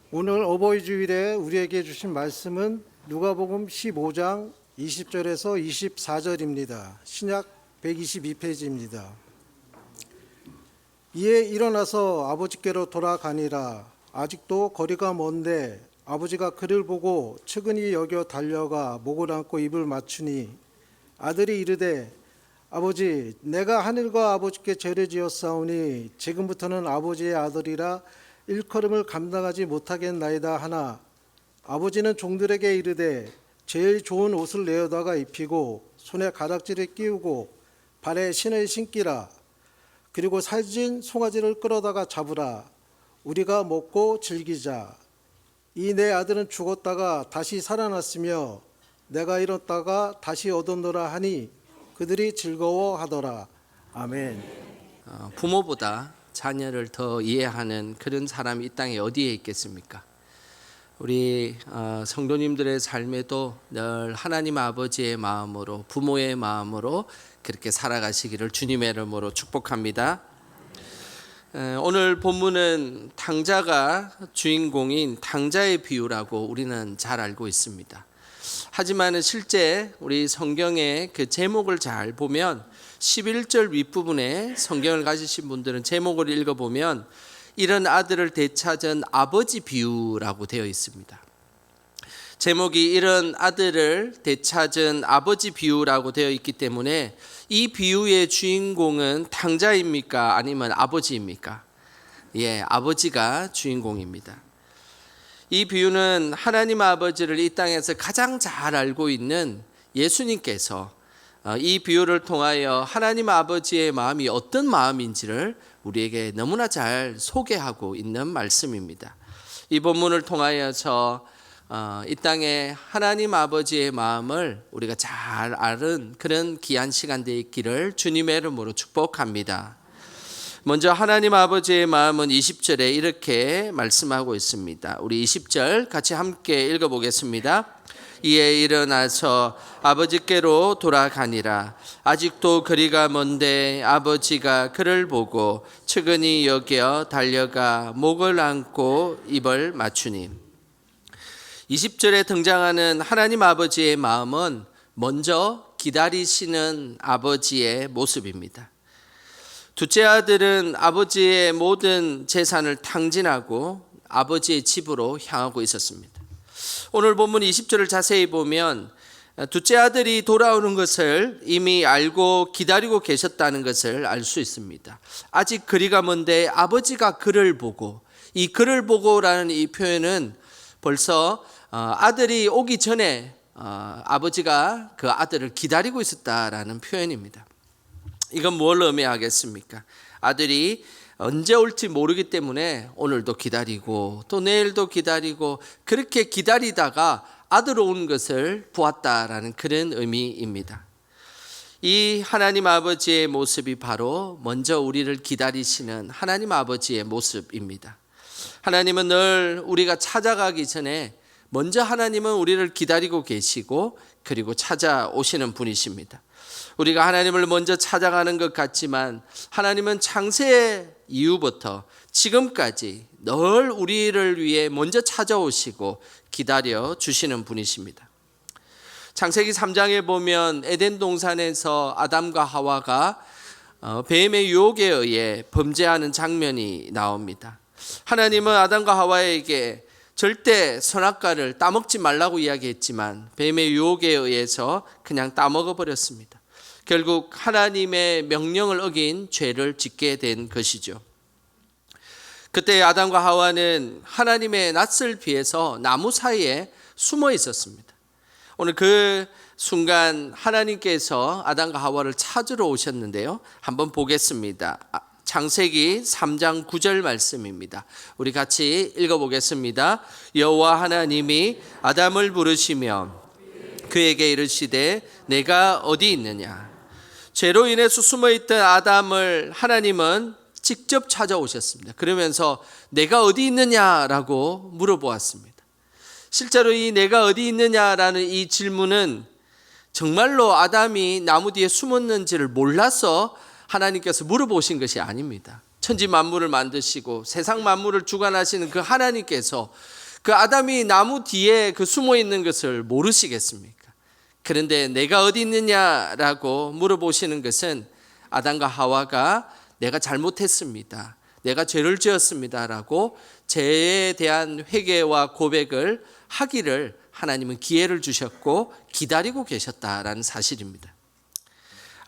오늘 어버이 주일에 우리에게 주신 말씀은 누가복음 15장 20절에서 24절입니다. 신약 122페이지입니다. 이에 일어나서 아버지께로 돌아가니라. 아직도 거리가 먼데 아버지가 그를 보고 측은히 여겨 달려가 목을 안고 입을 맞추니 아들이 이르되 아버지, 내가 하늘과 아버지께 죄를 지었사오니 지금부터는 아버지의 아들이라 일컬음을 감당하지 못하겠나이다 하나 아버지는 종들에게 이르되 제일 좋은 옷을 내어다가 입히고 손에 가락지를 끼우고 발에 신을 신기라. 그리고 살진 송아지를 끌어다가 잡으라. 우리가 먹고 즐기자. 이 내 아들은 죽었다가 다시 살아났으며 내가 잃었다가 다시 얻었노라 하니 그들이 즐거워하더라. 아멘. 부모보다 자녀를 더 이해하는 그런 사람이 이 땅에 어디에 있겠습니까? 우리 성도님들의 삶에도 늘 하나님 아버지의 마음으로, 부모의 마음으로 그렇게 살아가시기를 주님의 이름으로 축복합니다. 오늘 본문은 당자가 주인공인 당자의 비유라고 우리는 잘 알고 있습니다. 하지만 실제 우리 성경의 그 제목을 잘 보면 11절 윗부분에 성경을 가지신 분들은 제목을 읽어보면 이런 아들을 되찾은 아버지 비유라고 되어 있습니다. 제목이 이런 아들을 되찾은 아버지 비유라고 되어 있기 때문에 이 비유의 주인공은 당자입니까? 아니면 아버지입니까? 예, 아버지가 주인공입니다. 이 비유는 하나님 아버지를 이 땅에서 가장 잘 알고 있는 예수님께서 이 비유를 통하여 하나님 아버지의 마음이 어떤 마음인지를 우리에게 너무나 잘 소개하고 있는 말씀입니다. 이 본문을 통하여서 이 땅에 하나님 아버지의 마음을 우리가 잘 아는 그런 귀한 시간 되기를 주님의 이름으로 축복합니다. 먼저 하나님 아버지의 마음은 20절에 이렇게 말씀하고 있습니다. 우리 20절 같이 함께 읽어보겠습니다. 이에 일어나서 아버지께로 돌아가니라. 아직도 거리가 먼데 아버지가 그를 보고 측은히 여겨 달려가 목을 안고 입을 맞추니. 20절에 등장하는 하나님 아버지의 마음은 먼저 기다리시는 아버지의 모습입니다. 둘째 아들은 아버지의 모든 재산을 탕진하고 아버지의 집으로 향하고 있었습니다. 오늘 본문 20절을 자세히 보면 둘째 아들이 돌아오는 것을 이미 알고 기다리고 계셨다는 것을 알 수 있습니다. 아직 거리가 먼데 아버지가 그를 보고, 이 그를 보고라는 이 표현은 벌써 아들이 오기 전에 아버지가 그 아들을 기다리고 있었다라는 표현입니다. 이건 뭘 의미하겠습니까? 아들이 언제 올지 모르기 때문에 오늘도 기다리고 또 내일도 기다리고 그렇게 기다리다가 아들 온 것을 보았다라는 그런 의미입니다. 이 하나님 아버지의 모습이 바로 먼저 우리를 기다리시는 하나님 아버지의 모습입니다. 하나님은 늘 우리가 찾아가기 전에 먼저 하나님은 우리를 기다리고 계시고 그리고 찾아오시는 분이십니다. 우리가 하나님을 먼저 찾아가는 것 같지만 하나님은 창세 이후부터 지금까지 늘 우리를 위해 먼저 찾아오시고 기다려 주시는 분이십니다. 창세기 3장에 보면 에덴 동산에서 아담과 하와가 뱀의 유혹에 의해 범죄하는 장면이 나옵니다. 하나님은 아담과 하와에게 절대 선악과를 따먹지 말라고 이야기했지만 뱀의 유혹에 의해서 그냥 따먹어 버렸습니다. 결국 하나님의 명령을 어긴 죄를 짓게 된 것이죠. 그때 아담과 하와는 하나님의 낯을 피해서 나무 사이에 숨어 있었습니다. 오늘 그 순간 하나님께서 아담과 하와를 찾으러 오셨는데요. 한번 보겠습니다. 창세기 3장 9절 말씀입니다. 우리 같이 읽어보겠습니다. 여호와 하나님이 아담을 부르시며 그에게 이르시되 내가 어디 있느냐. 죄로 인해서 숨어있던 아담을 하나님은 직접 찾아오셨습니다. 그러면서 내가 어디 있느냐라고 물어보았습니다. 실제로 이 내가 어디 있느냐라는 이 질문은 정말로 아담이 나무 뒤에 숨었는지를 몰라서 하나님께서 물어보신 것이 아닙니다. 천지 만물을 만드시고 세상 만물을 주관하시는 그 하나님께서 그 아담이 나무 뒤에 그 숨어 있는 것을 모르시겠습니까? 그런데 내가 어디 있느냐라고 물어보시는 것은 아담과 하와가 내가 잘못했습니다, 내가 죄를 지었습니다라고 죄에 대한 회개와 고백을 하기를 하나님은 기회를 주셨고 기다리고 계셨다라는 사실입니다.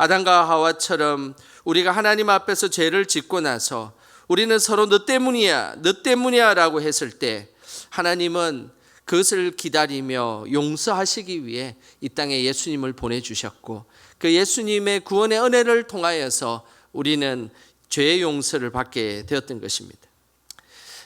아담과 하와처럼 우리가 하나님 앞에서 죄를 짓고 나서 우리는 서로 너 때문이야 라고 했을 때 하나님은 그것을 기다리며 용서하시기 위해 이 땅에 예수님을 보내주셨고 그 예수님의 구원의 은혜를 통하여서 우리는 죄의 용서를 받게 되었던 것입니다.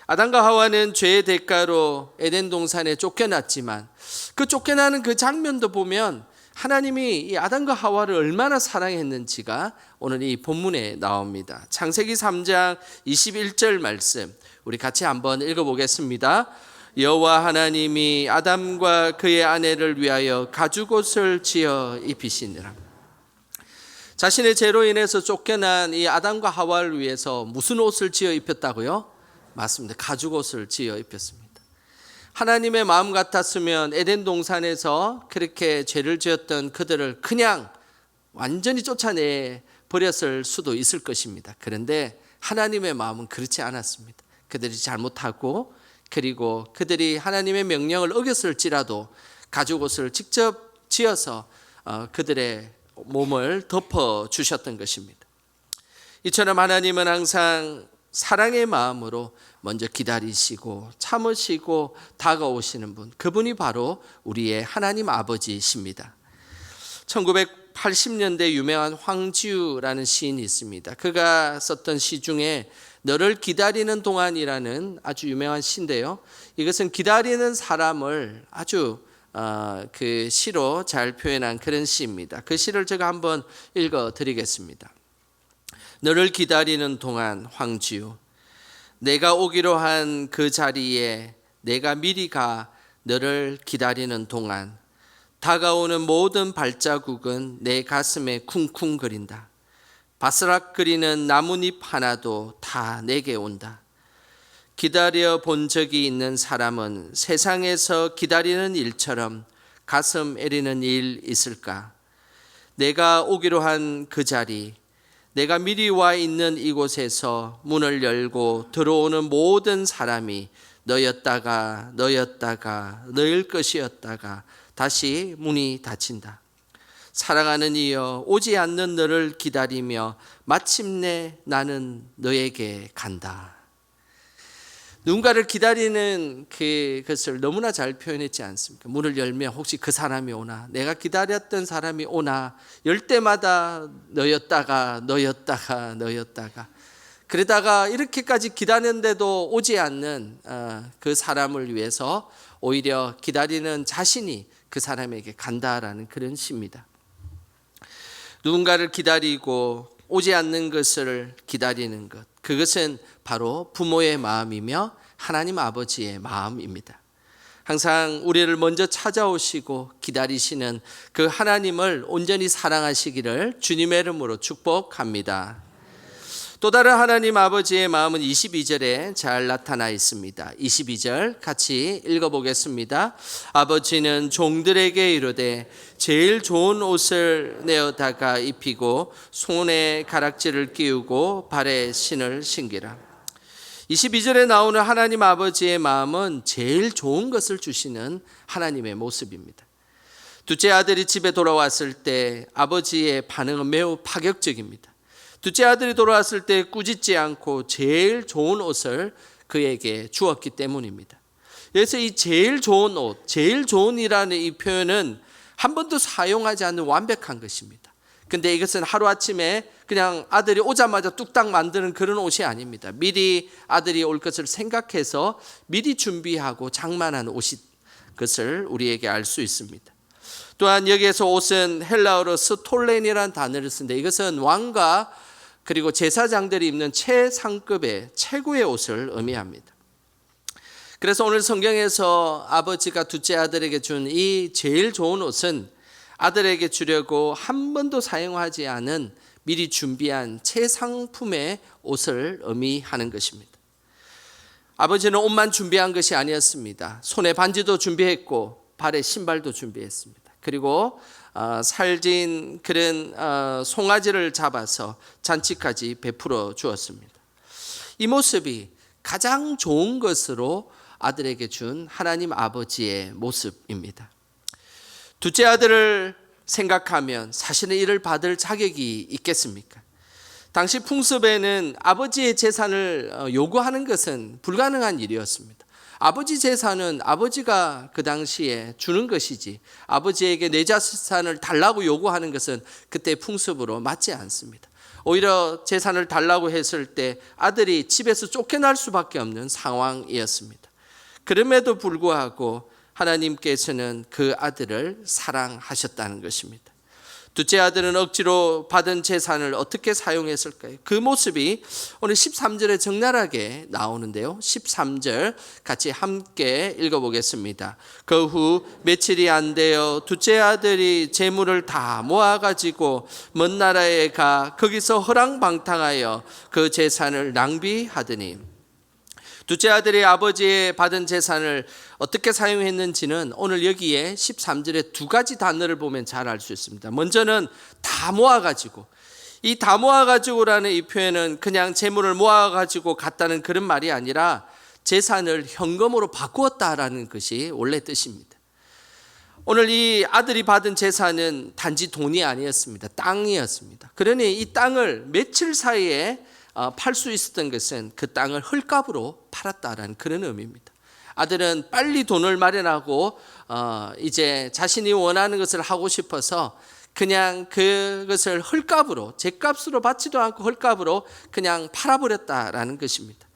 아담과 하와는 죄의 대가로 에덴 동산에 쫓겨났지만 그 쫓겨나는 그 장면도 보면 하나님이 이 아담과 하와를 얼마나 사랑했는지가 오늘 이 본문에 나옵니다. 창세기 3장 21절 말씀 우리 같이 한번 읽어보겠습니다. 여호와 하나님이 아담과 그의 아내를 위하여 가죽옷을 지어 입히시니라. 자신의 죄로 인해서 쫓겨난 이 아담과 하와를 위해서 무슨 옷을 지어 입혔다고요? 맞습니다. 가죽옷을 지어 입혔습니다. 하나님의 마음 같았으면 에덴 동산에서 그렇게 죄를 지었던 그들을 그냥 완전히 쫓아내 버렸을 수도 있을 것입니다. 그런데 하나님의 마음은 그렇지 않았습니다. 그들이 잘못하고 그리고 그들이 하나님의 명령을 어겼을지라도 가죽옷을 직접 지어서 그들의 몸을 덮어 주셨던 것입니다. 이처럼 하나님은 항상 사랑의 마음으로 먼저 기다리시고 참으시고 다가오시는 분, 그분이 바로 우리의 하나님 아버지이십니다. 1980년대 유명한 황지우라는 시인이 있습니다. 그가 썼던 시 중에 너를 기다리는 동안이라는 아주 유명한 시인데요, 이것은 기다리는 사람을 아주 그 시로 잘 표현한 그런 시입니다. 그 시를 제가 한번 읽어드리겠습니다. 너를 기다리는 동안 황지우, 내가 오기로 한 그 자리에 내가 미리 가 너를 기다리는 동안 다가오는 모든 발자국은 내 가슴에 쿵쿵거린다. 바스락거리는 나뭇잎 하나도 다 내게 온다. 기다려 본 적이 있는 사람은 세상에서 기다리는 일처럼 가슴 애리는 일 있을까? 내가 오기로 한 그 자리, 내가 미리 와 있는 이곳에서 문을 열고 들어오는 모든 사람이 너였다가 너일 것이었다가 다시 문이 닫힌다. 사랑하는 이여, 오지 않는 너를 기다리며 마침내 나는 너에게 간다. 누군가를 기다리는 그것을 너무나 잘 표현했지 않습니까? 문을 열면 혹시 그 사람이 오나, 내가 기다렸던 사람이 오나, 열 때마다 너였다가 그러다가 이렇게까지 기다렸는데도 오지 않는 그 사람을 위해서 오히려 기다리는 자신이 그 사람에게 간다라는 그런 시입니다. 누군가를 기다리고 오지 않는 것을 기다리는 것, 그것은 바로 부모의 마음이며 하나님 아버지의 마음입니다. 항상 우리를 먼저 찾아오시고 기다리시는 그 하나님을 온전히 사랑하시기를 주님의 이름으로 축복합니다. 또 다른 하나님 아버지의 마음은 22절에 잘 나타나 있습니다. 22절 같이 읽어보겠습니다. 아버지는 종들에게 이르되 제일 좋은 옷을 내어다가 입히고 손에 가락지를 끼우고 발에 신을 신기라. 22절에 나오는 하나님 아버지의 마음은 제일 좋은 것을 주시는 하나님의 모습입니다. 둘째 아들이 집에 돌아왔을 때 아버지의 반응은 매우 파격적입니다. 둘째 아들이 돌아왔을 때 꾸짖지 않고 제일 좋은 옷을 그에게 주었기 때문입니다. 그래서 이 제일 좋은 옷, 제일 좋은이라는 이 표현은 한 번도 사용하지 않는 완벽한 것입니다. 근데 이것은 하루아침에 그냥 아들이 오자마자 뚝딱 만드는 그런 옷이 아닙니다. 미리 아들이 올 것을 생각해서 미리 준비하고 장만한 옷이 것을 우리에게 알 수 있습니다. 또한 여기에서 옷은 헬라어로 스톨렌이라는 단어를 쓰는데 이것은 왕과 그리고 제사장들이 입는 최상급의 최고의 옷을 의미합니다. 그래서 오늘 성경에서 아버지가 둘째 아들에게 준 이 제일 좋은 옷은 아들에게 주려고 한 번도 사용하지 않은 미리 준비한 최상품의 옷을 의미하는 것입니다. 아버지는 옷만 준비한 것이 아니었습니다. 손에 반지도 준비했고 발에 신발도 준비했습니다. 그리고 살진 그런 송아지를 잡아서 잔치까지 베풀어 주었습니다. 이 모습이 가장 좋은 것으로 아들에게 준 하나님 아버지의 모습입니다. 둘째 아들을 생각하면 사실은 이를 받을 자격이 있겠습니까? 당시 풍습에는 아버지의 재산을 요구하는 것은 불가능한 일이었습니다. 아버지 재산은 아버지가 그 당시에 주는 것이지 아버지에게 내 재산을 달라고 요구하는 것은 그때 풍습으로 맞지 않습니다. 오히려 재산을 달라고 했을 때 아들이 집에서 쫓겨날 수밖에 없는 상황이었습니다. 그럼에도 불구하고 하나님께서는 그 아들을 사랑하셨다는 것입니다. 둘째 아들은 억지로 받은 재산을 어떻게 사용했을까요? 그 모습이 오늘 13절에 적나라하게 나오는데요. 13절 같이 함께 읽어보겠습니다. 그 후 며칠이 안 되어 둘째 아들이 재물을 다 모아가지고 먼 나라에 가 거기서 허랑방탕하여 그 재산을 낭비하더니 둘째 아들이 아버지의 받은 재산을 어떻게 사용했는지는 오늘 여기에 13절에 두 가지 단어를 보면 잘 알 수 있습니다. 먼저는 다 모아가지고, 이 다 모아가지고라는 이 표현은 그냥 재물을 모아가지고 갔다는 그런 말이 아니라 재산을 현금으로 바꾸었다라는 것이 원래 뜻입니다. 오늘 이 아들이 받은 재산은 단지 돈이 아니었습니다. 땅이었습니다. 그러니 이 땅을 며칠 사이에 팔 수 있었던 것은 그 땅을 헐값으로 팔았다라는 그런 의미입니다. 아들은 빨리 돈을 마련하고 이제 자신이 원하는 것을 하고 싶어서 그냥 그것을 헐값으로, 제값으로 받지도 않고 헐값으로 그냥 팔아버렸다라는 것입니다.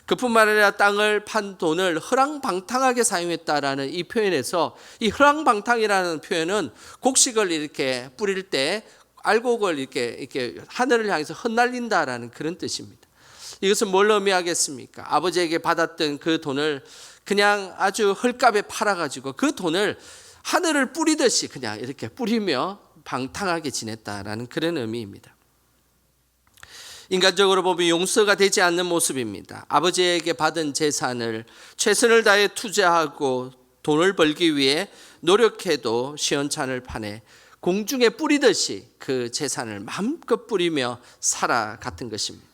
그뿐만 아니라 땅을 판 돈을 허랑방탕하게 사용했다라는 이 표현에서, 이 허랑방탕이라는 표현은 곡식을 이렇게 뿌릴 때 알곡을 이렇게 하늘을 향해서 흩날린다라는 그런 뜻입니다. 이것은 뭘 의미하겠습니까? 아버지에게 받았던 그 돈을 그냥 아주 헐값에 팔아가지고 그 돈을 하늘을 뿌리듯이 그냥 이렇게 뿌리며 방탕하게 지냈다라는 그런 의미입니다. 인간적으로 보면 용서가 되지 않는 모습입니다. 아버지에게 받은 재산을 최선을 다해 투자하고 돈을 벌기 위해 노력해도 시원찮을 판에 공중에 뿌리듯이 그 재산을 마음껏 뿌리며 살아갔던 것입니다.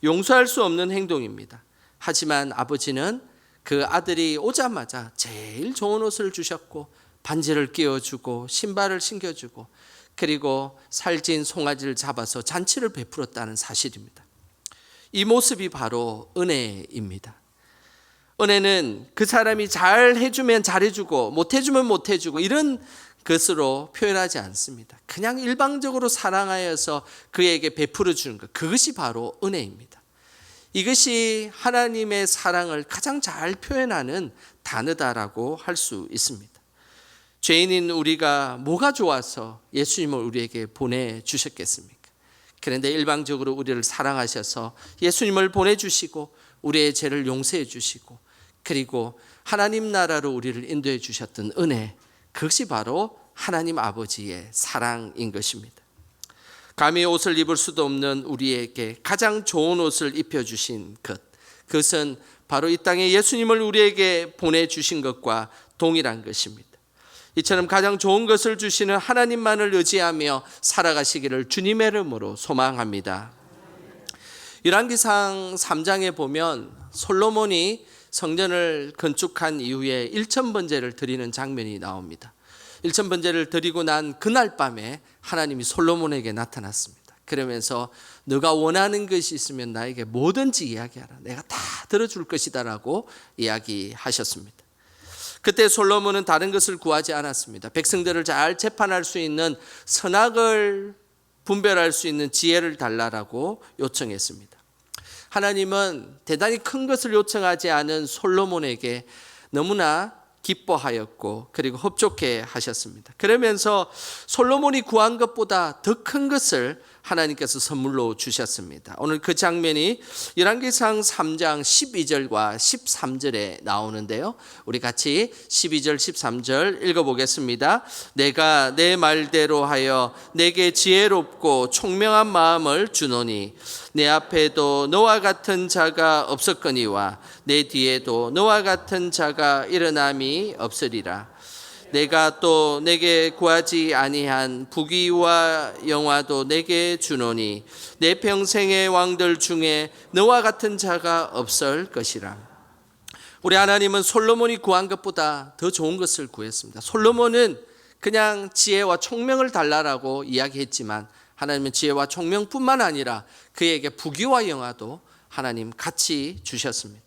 용서할 수 없는 행동입니다. 하지만 아버지는 그 아들이 오자마자 제일 좋은 옷을 주셨고 반지를 끼워주고 신발을 신겨주고 그리고 살찐 송아지를 잡아서 잔치를 베풀었다는 사실입니다. 이 모습이 바로 은혜입니다. 은혜는 그 사람이 잘 해주면 잘해주고 못해주면 못해주고 이런 것으로 표현하지 않습니다. 그냥 일방적으로 사랑하여서 그에게 베풀어 주는 것, 그것이 바로 은혜입니다. 이것이 하나님의 사랑을 가장 잘 표현하는 단어다라고 할 수 있습니다. 죄인인 우리가 뭐가 좋아서 예수님을 우리에게 보내주셨겠습니까? 그런데 일방적으로 우리를 사랑하셔서 예수님을 보내주시고 우리의 죄를 용서해 주시고 그리고 하나님 나라로 우리를 인도해 주셨던 은혜, 그것이 바로 하나님 아버지의 사랑인 것입니다. 감히 옷을 입을 수도 없는 우리에게 가장 좋은 옷을 입혀주신 것, 그것은 바로 이 땅에 예수님을 우리에게 보내주신 것과 동일한 것입니다. 이처럼 가장 좋은 것을 주시는 하나님만을 의지하며 살아가시기를 주님의 이름으로 소망합니다. 열왕기상 3장에 보면 솔로몬이 성전을 건축한 이후에 일천번제를 드리는 장면이 나옵니다. 일천번제를 드리고 난 그날 밤에 하나님이 솔로몬에게 나타났습니다. 그러면서 너가 원하는 것이 있으면 나에게 뭐든지 이야기하라. 내가 다 들어줄 것이다 라고 이야기하셨습니다. 그때 솔로몬은 다른 것을 구하지 않았습니다. 백성들을 잘 재판할 수 있는 선악을 분별할 수 있는 지혜를 달라라고 요청했습니다. 하나님은 대단히 큰 것을 요청하지 않은 솔로몬에게 너무나 기뻐하였고 그리고 흡족해 하셨습니다. 그러면서 솔로몬이 구한 것보다 더 큰 것을 하나님께서 선물로 주셨습니다. 오늘 그 장면이 열왕기상 3장 12절과 13절에 나오는데요. 우리 같이 12절 13절 읽어보겠습니다. 내가 내 말대로 하여 내게 지혜롭고 총명한 마음을 주노니 내 앞에도 너와 같은 자가 없었거니와 내 뒤에도 너와 같은 자가 일어남이 없으리라. 내가 또 내게 구하지 아니한 부귀와 영화도 내게 주노니 내 평생의 왕들 중에 너와 같은 자가 없을 것이라. 우리 하나님은 솔로몬이 구한 것보다 더 좋은 것을 구했습니다. 솔로몬은 그냥 지혜와 총명을 달라라고 이야기했지만 하나님은 지혜와 총명뿐만 아니라 그에게 부귀와 영화도 하나님 같이 주셨습니다.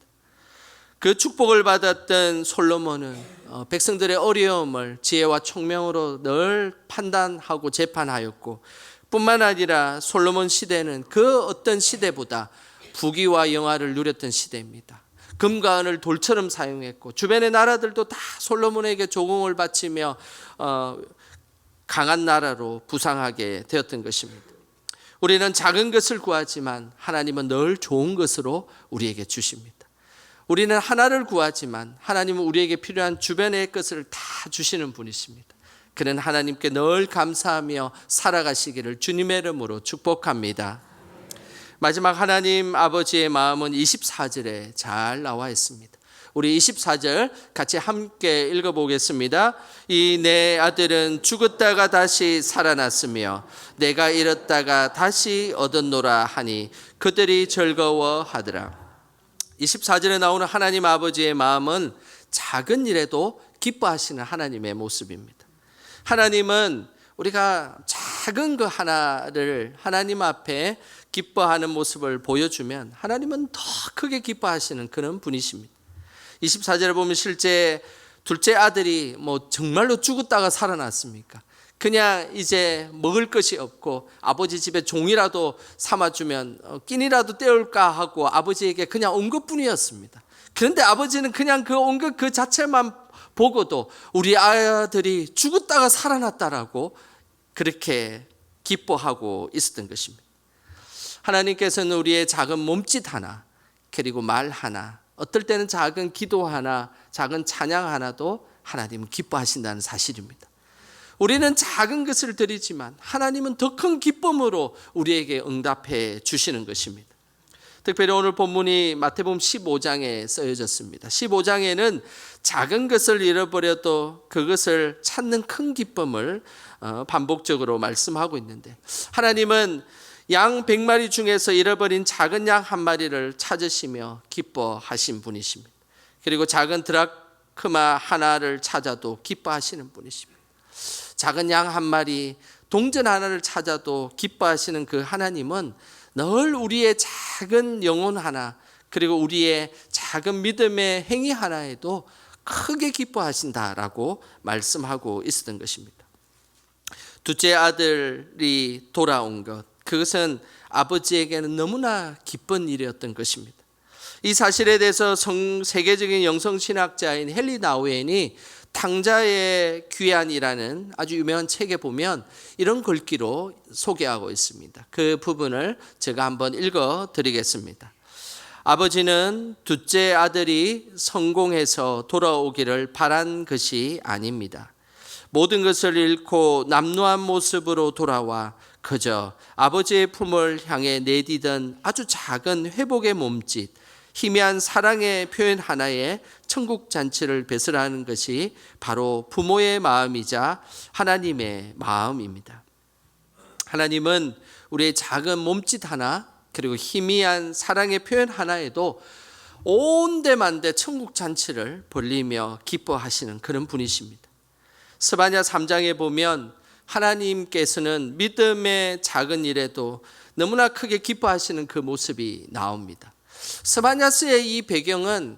그 축복을 받았던 솔로몬은 백성들의 어려움을 지혜와 총명으로 늘 판단하고 재판하였고, 뿐만 아니라 솔로몬 시대는 그 어떤 시대보다 부귀와 영화를 누렸던 시대입니다. 금과 은을 돌처럼 사용했고 주변의 나라들도 다 솔로몬에게 조공을 바치며 강한 나라로 부상하게 되었던 것입니다. 우리는 작은 것을 구하지만 하나님은 늘 좋은 것으로 우리에게 주십니다. 우리는 하나를 구하지만 하나님은 우리에게 필요한 주변의 것을 다 주시는 분이십니다. 그는 하나님께 늘 감사하며 살아가시기를 주님의 이름으로 축복합니다. 마지막 하나님 아버지의 마음은 24절에 잘 나와 있습니다. 우리 24절 같이 함께 읽어보겠습니다. 이 내 아들은 죽었다가 다시 살아났으며 내가 잃었다가 다시 얻었노라 하니 그들이 즐거워하더라. 24절에 나오는 하나님 아버지의 마음은 작은 일에도 기뻐하시는 하나님의 모습입니다. 하나님은 우리가 작은 그 하나를 하나님 앞에 기뻐하는 모습을 보여주면 하나님은 더 크게 기뻐하시는 그런 분이십니다. 24절에 보면 실제 둘째 아들이 정말로 죽었다가 살아났습니까? 그냥 이제 먹을 것이 없고 아버지 집에 종이라도 삼아주면 끼니라도 때울까 하고 아버지에게 그냥 온 것뿐이었습니다. 그런데 아버지는 그냥 그 온 것 그 자체만 보고도 우리 아들이 죽었다가 살아났다라고 그렇게 기뻐하고 있었던 것입니다. 하나님께서는 우리의 작은 몸짓 하나, 그리고 말 하나, 어떨 때는 작은 기도 하나, 작은 찬양 하나도 하나님은 기뻐하신다는 사실입니다. 우리는 작은 것을 드리지만 하나님은 더 큰 기쁨으로 우리에게 응답해 주시는 것입니다. 특별히 오늘 본문이 마태복음 15장에 쓰여졌습니다. 15장에는 작은 것을 잃어버려도 그것을 찾는 큰 기쁨을 반복적으로 말씀하고 있는데, 하나님은 양 100마리 중에서 잃어버린 작은 양 한 마리를 찾으시며 기뻐하신 분이십니다. 그리고 작은 드라크마 하나를 찾아도 기뻐하시는 분이십니다. 작은 양 한 마리, 동전 하나를 찾아도 기뻐하시는 그 하나님은 늘 우리의 작은 영혼 하나, 그리고 우리의 작은 믿음의 행위 하나에도 크게 기뻐하신다라고 말씀하고 있었던 것입니다. 둘째 아들이 돌아온 것, 그것은 아버지에게는 너무나 기쁜 일이었던 것입니다. 이 사실에 대해서 세계적인 영성신학자인 헨리 나우엔이 탕자의 귀환이라는 아주 유명한 책에 보면 이런 글귀로 소개하고 있습니다. 그 부분을 제가 한번 읽어 드리겠습니다. 아버지는 둘째 아들이 성공해서 돌아오기를 바란 것이 아닙니다. 모든 것을 잃고 남루한 모습으로 돌아와 그저 아버지의 품을 향해 내디던 아주 작은 회복의 몸짓, 희미한 사랑의 표현 하나에 천국 잔치를 배설하는 것이 바로 부모의 마음이자 하나님의 마음입니다. 하나님은 우리의 작은 몸짓 하나, 그리고 희미한 사랑의 표현 하나에도 온데만데 천국 잔치를 벌리며 기뻐하시는 그런 분이십니다. 스바냐 3장에 보면 하나님께서는 믿음의 작은 일에도 너무나 크게 기뻐하시는 그 모습이 나옵니다. 스바냐스의 이 배경은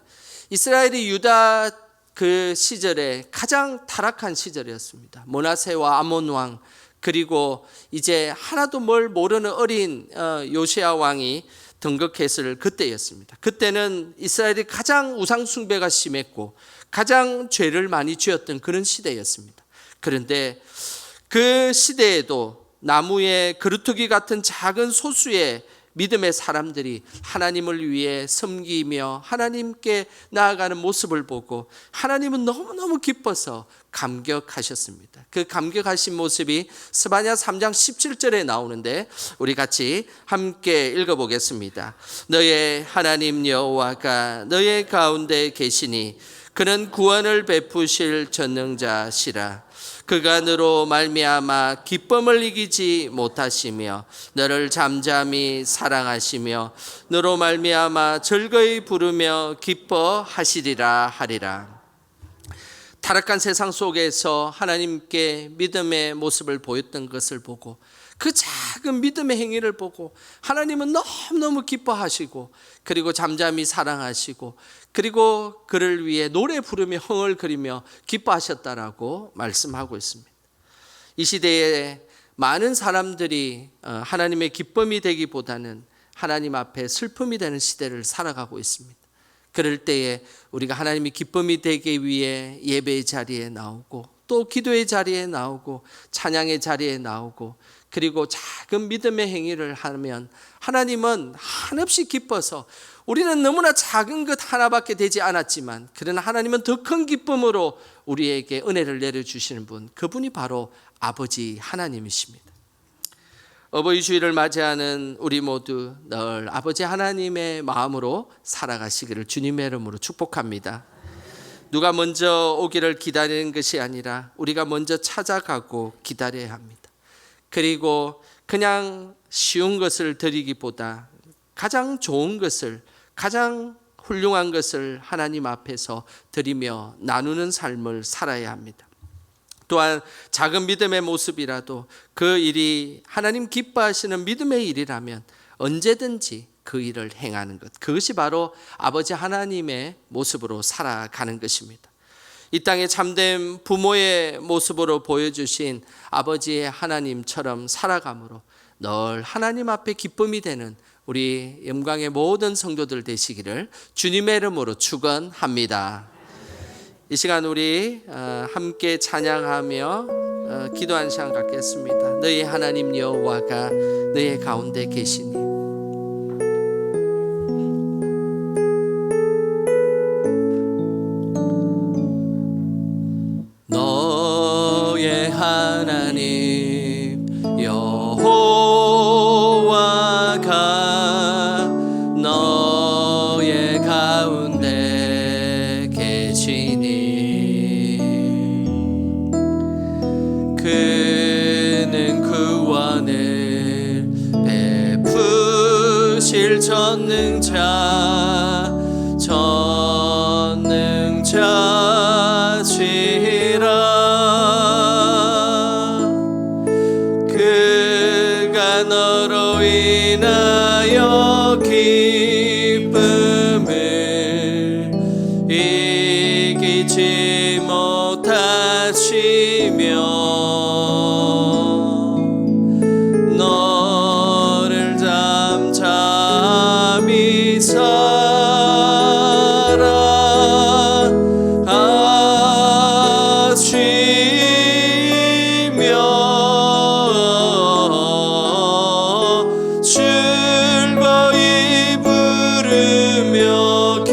이스라엘이 유다 그 시절에 가장 타락한 시절이었습니다. 므낫세와 아몬 왕, 그리고 이제 하나도 뭘 모르는 어린 요시야 왕이 등극했을 그때였습니다. 그때는 이스라엘이 가장 우상 숭배가 심했고 가장 죄를 많이 지었던 그런 시대였습니다. 그런데 그 시대에도 나무의 그루터기 같은 작은 소수의 믿음의 사람들이 하나님을 위해 섬기며 하나님께 나아가는 모습을 보고 하나님은 너무너무 기뻐서 감격하셨습니다. 그 감격하신 모습이 스바냐 3장 17절에 나오는데 우리 같이 함께 읽어보겠습니다. 너의 하나님 여호와가 너의 가운데 계시니 그는 구원을 베푸실 전능자시라. 그가 너로 말미암아 기쁨을 이기지 못하시며 너를 잠잠히 사랑하시며 너로 말미암아 즐거이 부르며 기뻐하시리라 하리라. 타락한 세상 속에서 하나님께 믿음의 모습을 보였던 것을 보고 그 작은 믿음의 행위를 보고 하나님은 너무너무 기뻐하시고 그리고 잠잠히 사랑하시고 그리고 그를 위해 노래 부르며 흥얼거리며 기뻐하셨다라고 말씀하고 있습니다. 이 시대에 많은 사람들이 하나님의 기쁨이 되기보다는 하나님 앞에 슬픔이 되는 시대를 살아가고 있습니다. 그럴 때에 우리가 하나님이 기쁨이 되기 위해 예배의 자리에 나오고 또 기도의 자리에 나오고 찬양의 자리에 나오고 그리고 작은 믿음의 행위를 하면 하나님은 한없이 기뻐서 우리는 너무나 작은 것 하나밖에 되지 않았지만 그러나 하나님은 더 큰 기쁨으로 우리에게 은혜를 내려주시는 분, 그분이 바로 아버지 하나님이십니다. 어버이 주일을 맞이하는 우리 모두 늘 아버지 하나님의 마음으로 살아가시기를 주님의 이름으로 축복합니다. 누가 먼저 오기를 기다리는 것이 아니라 우리가 먼저 찾아가고 기다려야 합니다. 그리고 그냥 쉬운 것을 드리기보다 가장 좋은 것을, 가장 훌륭한 것을 하나님 앞에서 드리며 나누는 삶을 살아야 합니다. 또한 작은 믿음의 모습이라도 그 일이 하나님 기뻐하시는 믿음의 일이라면 언제든지 그 일을 행하는 것, 그것이 바로 아버지 하나님의 모습으로 살아가는 것입니다. 이 땅에 참된 부모의 모습으로 보여주신 아버지 하나님처럼 살아감으로 늘 하나님 앞에 기쁨이 되는 우리 영광의 모든 성도들 되시기를 주님의 이름으로 축원합니다. 이 시간 우리 함께 찬양하며 기도한 시간 갖겠습니다. 너희 하나님 여호와가 너희 가운데 계시니 너의 하나님 여호와가 너의 가운데 계시니 그는 구원을 베푸실 전능자시라. 그가 너로 인하여 기쁨을 이기지 못하시며 너를 잠잠히 즐거이 부르며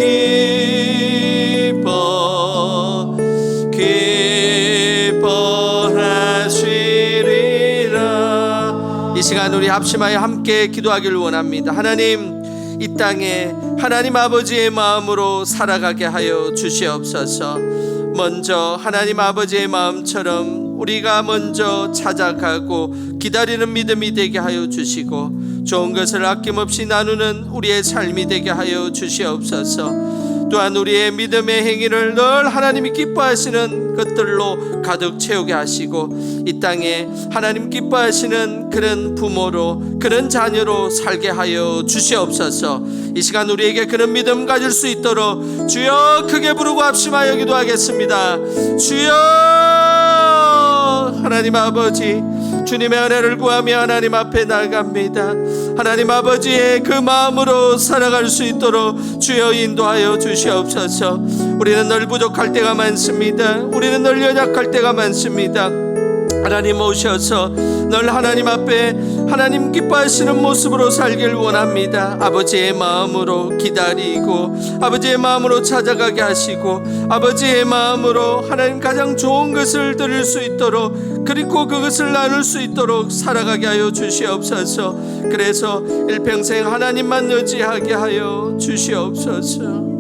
기뻐하시리라. 이 시간 우리 합심하여 함께 기도하기를 원합니다. 하나님, 이 땅에 하나님 아버지의 마음으로 살아가게 하여 주시옵소서. 먼저 하나님 아버지의 마음처럼 우리가 먼저 찾아가고 기다리는 믿음이 되게 하여 주시고 좋은 것을 아낌없이 나누는 우리의 삶이 되게 하여 주시옵소서. 또한 우리의 믿음의 행위를 늘 하나님이 기뻐하시는 것들로 가득 채우게 하시고 이 땅에 하나님 기뻐하시는 그런 부모로, 그런 자녀로 살게 하여 주시옵소서. 이 시간 우리에게 그런 믿음 가질 수 있도록 주여 크게 부르고 합심하여 기도하겠습니다. 주여 하나님 아버지, 주님의 은혜를 구하며 하나님 앞에 나아갑니다. 하나님 아버지의 그 마음으로 살아갈 수 있도록 주여 인도하여 주시옵소서. 우리는 늘 부족할 때가 많습니다. 우리는 늘 연약할 때가 많습니다. 하나님 오셔서 늘 하나님 앞에 하나님 기뻐하시는 모습으로 살길 원합니다. 아버지의 마음으로 기다리고 아버지의 마음으로 찾아가게 하시고 아버지의 마음으로 하나님 가장 좋은 것을 드릴 수 있도록 그리고 그것을 나눌 수 있도록 살아가게 하여 주시옵소서. 그래서 일평생 하나님만 의지하게 하여 주시옵소서.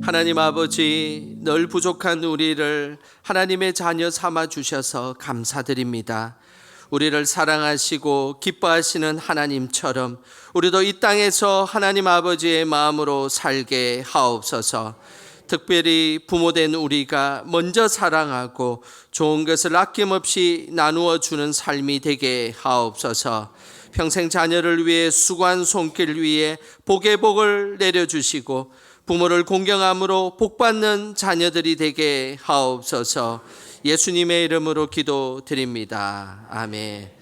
하나님 아버지, 늘 부족한 우리를 하나님의 자녀 삼아 주셔서 감사드립니다. 우리를 사랑하시고 기뻐하시는 하나님처럼 우리도 이 땅에서 하나님 아버지의 마음으로 살게 하옵소서. 특별히 부모된 우리가 먼저 사랑하고 좋은 것을 아낌없이 나누어 주는 삶이 되게 하옵소서. 평생 자녀를 위해 수고한 손길 위에 복의 복을 내려주시고 부모를 공경함으로 복받는 자녀들이 되게 하옵소서. 예수님의 이름으로 기도드립니다. 아멘.